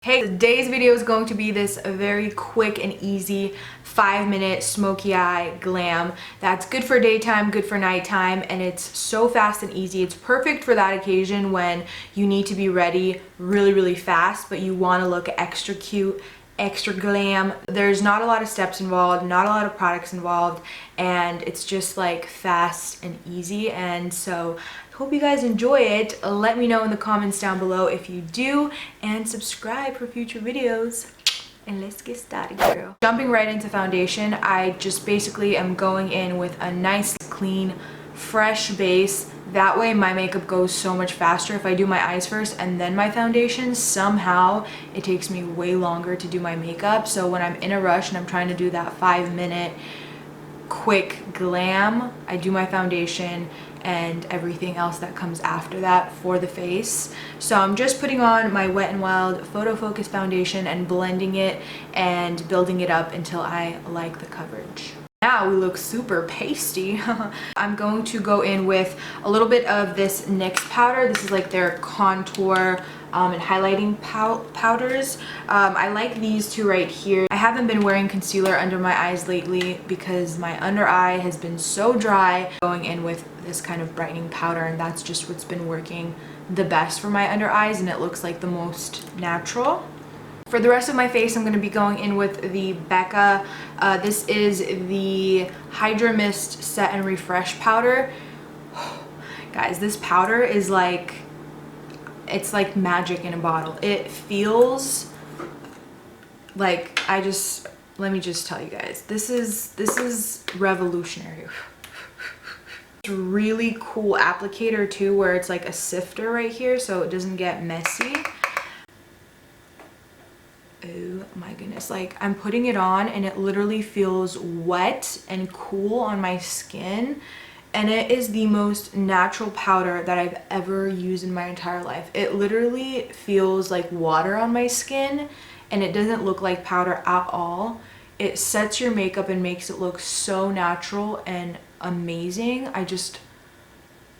Hey, today's video is going to be this very quick and easy 5-minute smoky eye glam that's good for daytime, good for nighttime, and it's so fast and easy. It's perfect for that occasion when you need to be ready really fast, but you want to look extra cute, extra glam. There's not a lot of steps involved, not a lot of products involved, and it's just like fast and easy. And so hope you guys enjoy it. Let me know in the comments down below if you do, and subscribe for future videos. And let's get started, girl. Jumping right into foundation, I just basically am going in with a nice clean fresh base. That way my makeup goes so much faster. If I do my eyes first and then my foundation, somehow it takes me way longer to do my makeup. So when I'm in a rush and I'm trying to do that 5-minute quick glam, I do my foundation and everything else that comes after that for the face. So I'm just putting on my Wet n Wild Photo Focus foundation and blending it and building it up until I like the coverage. Now we look super pasty. I'm going to go in with a little bit of this NYX powder. This is like their contour and highlighting powders. I like these two right here. I haven't been wearing concealer under my eyes lately because my under eye has been so dry. Going in with this kind of brightening powder, and that's just what's been working the best for my under eyes, and it looks like the most natural. For the rest of my face, I'm going to be going in with the Becca. This is the Hydra Mist Set and Refresh powder. Guys, this powder is like, it's like magic in a bottle. It feels like, let me just tell you guys, this is revolutionary. It's a really cool applicator too, where it's like a sifter right here so it doesn't get messy. Oh my goodness, like I'm putting it on and it literally feels wet and cool on my skin, and it is the most natural powder that I've ever used in my entire life. It literally feels like water on my skin and it doesn't look like powder at all. It sets your makeup and makes it look so natural and amazing.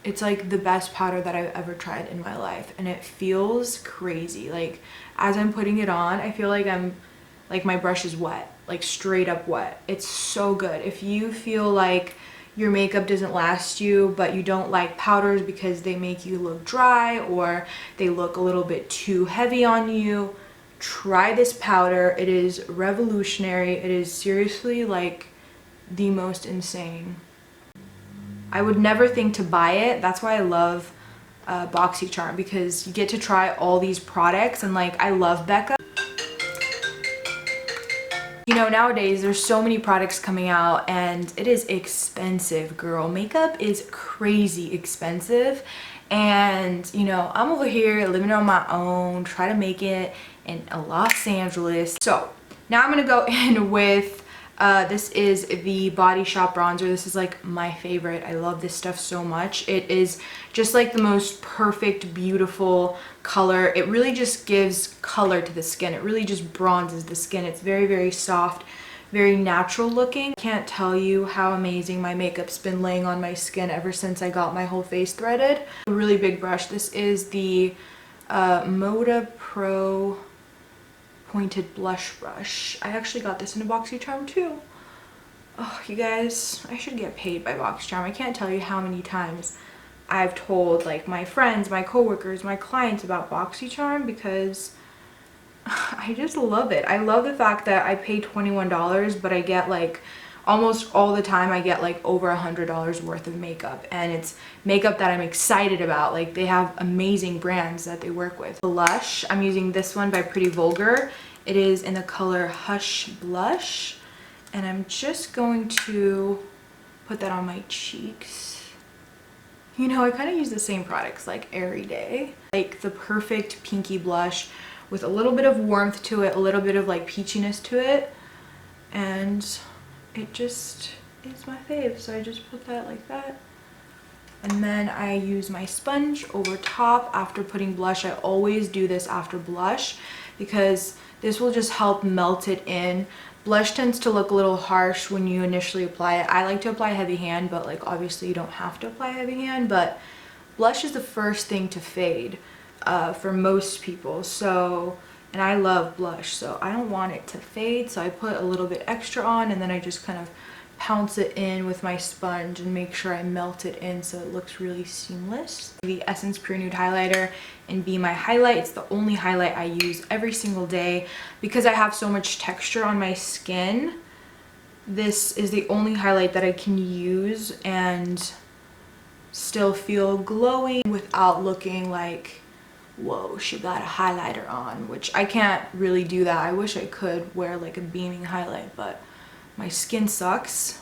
It's like the best powder that I've ever tried in my life, and it feels crazy. Like as I'm putting it on, I feel like my brush is wet, like straight up wet. It's so good. If you feel like your makeup doesn't last you, but you don't like powders because they make you look dry or they look a little bit too heavy on you, try this powder. It is revolutionary. It is seriously like the most insane. I would never think to buy it. That's why I love BoxyCharm, because you get to try all these products, and like I love Becca. You know, nowadays there's so many products coming out and it is expensive, girl. Makeup is crazy expensive, and you know, I'm over here living on my own, try to make it in Los Angeles. So now I'm gonna go in with this is the Body Shop bronzer. This is like my favorite. I love this stuff so much. It is just like the most perfect, beautiful color. It really just gives color to the skin. It really just bronzes the skin. It's very soft, very natural looking. I can't tell you how amazing my makeup's been laying on my skin ever since I got my whole face threaded. A really big brush. This is the Moda Pro pointed blush brush. I actually got this in a BoxyCharm too. Oh, you guys, I should get paid by BoxyCharm. I can't tell you how many times I've told like my friends, my coworkers, my clients about BoxyCharm, because I just love it. I love the fact that I pay $21, but I get like almost all the time I get like over $100 worth of makeup, and it's makeup that I'm excited about. Like they have amazing brands that they work with. Blush, I'm using this one by Pretty Vulgar. It is in the color Hush Blush, and I'm just going to put that on my cheeks. You know, I kind of use the same products like every day. Like the perfect pinky blush with a little bit of warmth to it, a little bit of like peachiness to it, and it just is my fave. So I just put that like that, and then I use my sponge over top after putting blush. I always do this after blush because this will just help melt it in. Blush tends to look a little harsh when you initially apply it. I like to apply heavy hand, but like obviously you don't have to apply heavy hand, but blush is the first thing to fade for most people. So and I love blush, so I don't want it to fade, so I put a little bit extra on, and then I just kind of pounce it in with my sponge and make sure I melt it in so it looks really seamless. The Essence Pure Nude highlighter in Be My Highlight. It's the only highlight I use every single day because I have so much texture on my skin. This is the only highlight that I can use and still feel glowing without looking like, whoa, she got a highlighter on, which I can't really do that. I wish I could wear like a beaming highlight, but my skin sucks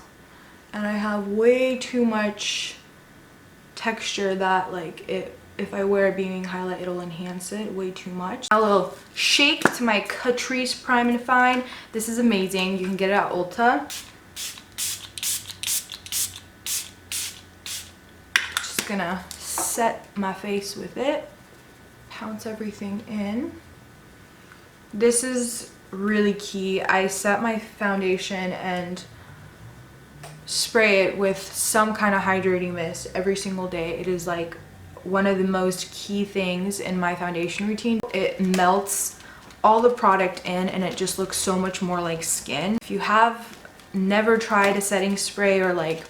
and I have way too much texture that like if I wear a beaming highlight, it'll enhance it way too much. A little shake to my Catrice Prime and Fine. This is amazing. You can get it at Ulta. Just gonna set my face with it. Pounce everything in. This is really key. I set my foundation and spray it with some kind of hydrating mist every single day. It is like one of the most key things in my foundation routine. It melts all the product in and it just looks so much more like skin. If you have never tried a setting spray or like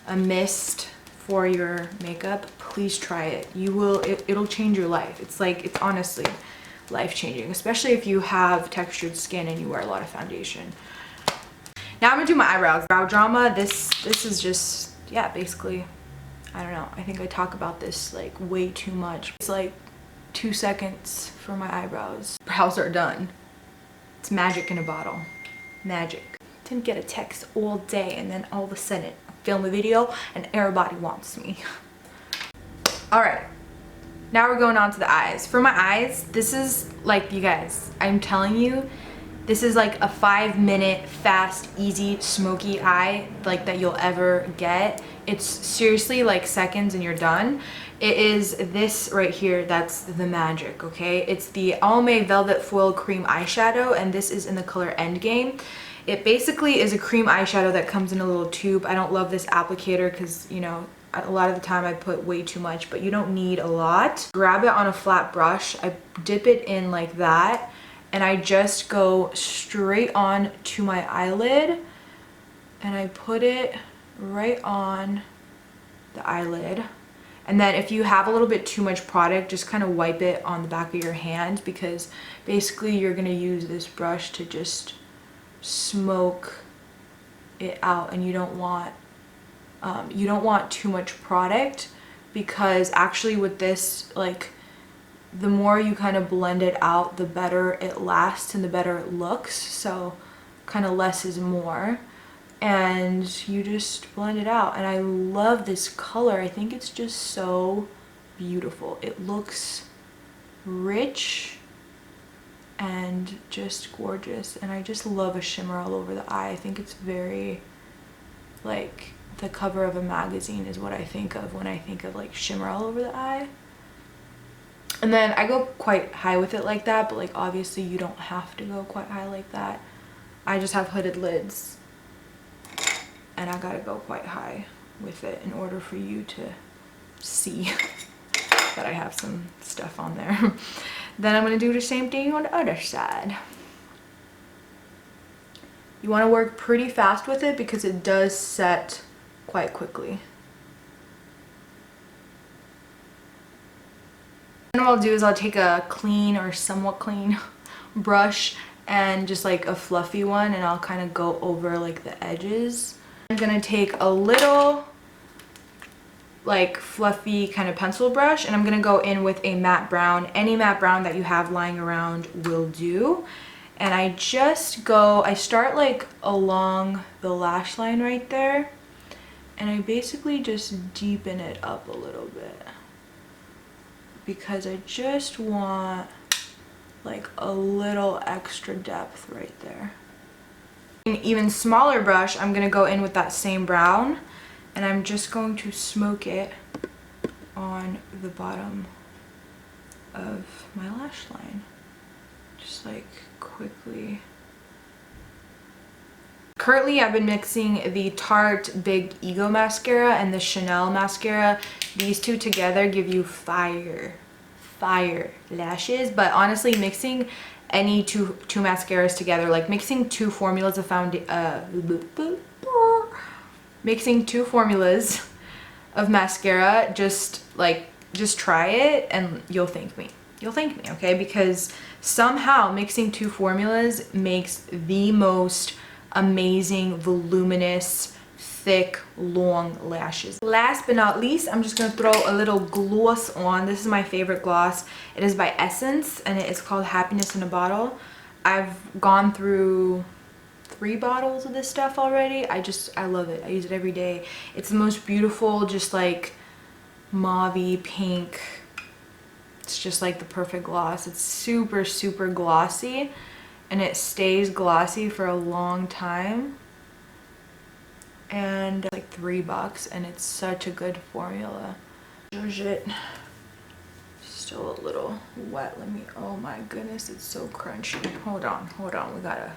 a mist for your makeup, please try it. You will, it'll change your life. It's honestly life-changing, especially if you have textured skin and you wear a lot of foundation. Now I'm gonna do my eyebrows. Brow drama. This is just, yeah, basically, I don't know. I think I talk about this like way too much. It's like 2 seconds for my eyebrows. Brows are done. It's magic in a bottle. Magic. Didn't get a text all day and then all of a sudden I film a video and everybody wants me. All right. Now we're going on to the eyes. For my eyes, this is like, you guys, I'm telling you, this is like a 5-minute, fast, easy, smoky eye like that you'll ever get. It's seriously like seconds and you're done. It is this right here that's the magic, okay? It's the Almay Velvet Foil Cream Eyeshadow, and this is in the color Endgame. It basically is a cream eyeshadow that comes in a little tube. I don't love this applicator because, you know, a lot of the time I put way too much, but you don't need a lot. Grab it on a flat brush. I dip it in like that, and I just go straight on to my eyelid, and I put it right on the eyelid. And then if you have a little bit too much product, just kind of wipe it on the back of your hand, because basically you're gonna use this brush to just smoke it out, and you don't want too much product, because actually with this, like, the more you kind of blend it out, the better it lasts and the better it looks. So kind of less is more, and you just blend it out. And I love this color. I think it's just so beautiful. It looks rich and just gorgeous, and I just love a shimmer all over the eye. I think it's very, like, the cover of a magazine is what I think of when I think of like shimmer all over the eye. And then I go quite high with it like that, but like obviously you don't have to go quite high like that. I just have hooded lids and I gotta go quite high with it in order for you to see that I have some stuff on there. Then I'm gonna do the same thing on the other side. You want to work pretty fast with it because it does set quite quickly. And what I'll do is I'll take a clean or somewhat clean brush and just like a fluffy one, and I'll kind of go over like the edges. I'm gonna take a little like fluffy kind of pencil brush, and I'm gonna go in with a matte brown. Any matte brown that you have lying around will do. And I start like along the lash line right there, and I basically just deepen it up a little bit because I just want like a little extra depth right there. An even smaller brush, I'm gonna go in with that same brown, and I'm just going to smoke it on the bottom of my lash line, just like quickly. Currently, I've been mixing the Tarte Big Ego mascara and the Chanel mascara. These two together give you fire lashes, but honestly, mixing any two mascaras together. Like mixing two formulas of mixing two formulas of mascara, just try it and you'll thank me. You'll thank me, okay? Because somehow mixing two formulas makes the most amazing, voluminous, thick, long lashes. Last but not least, I'm just gonna throw a little gloss on. This is my favorite gloss. It is by Essence and it is called Happiness in a Bottle. I've gone through 3 bottles of this stuff already. I love it. I use it every day. It's the most beautiful, just like mauve pink. It's just like the perfect gloss. It's super, super glossy and it stays glossy for a long time. And it's like $3 and it's such a good formula. It. Still a little wet. Let me, oh my goodness, it's so crunchy. Hold on, we gotta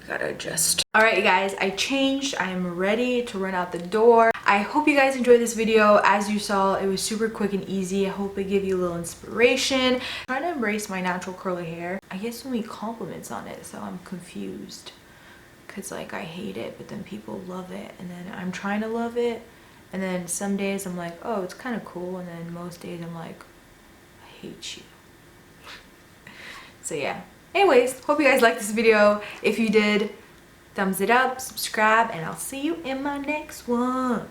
adjust. All right, you guys, I changed. I am ready to run out the door. I hope you guys enjoyed this video. As you saw, it was super quick and easy. I hope it gave you a little inspiration. I'm trying to embrace my natural curly hair. I get so many compliments on it, so I'm confused. Cause like I hate it, but then people love it, and then I'm trying to love it, and then some days I'm like, oh, it's kind of cool, and then most days I'm like, I hate you. So yeah. Anyways, hope you guys liked this video. If you did, thumbs it up, subscribe, and I'll see you in my next one.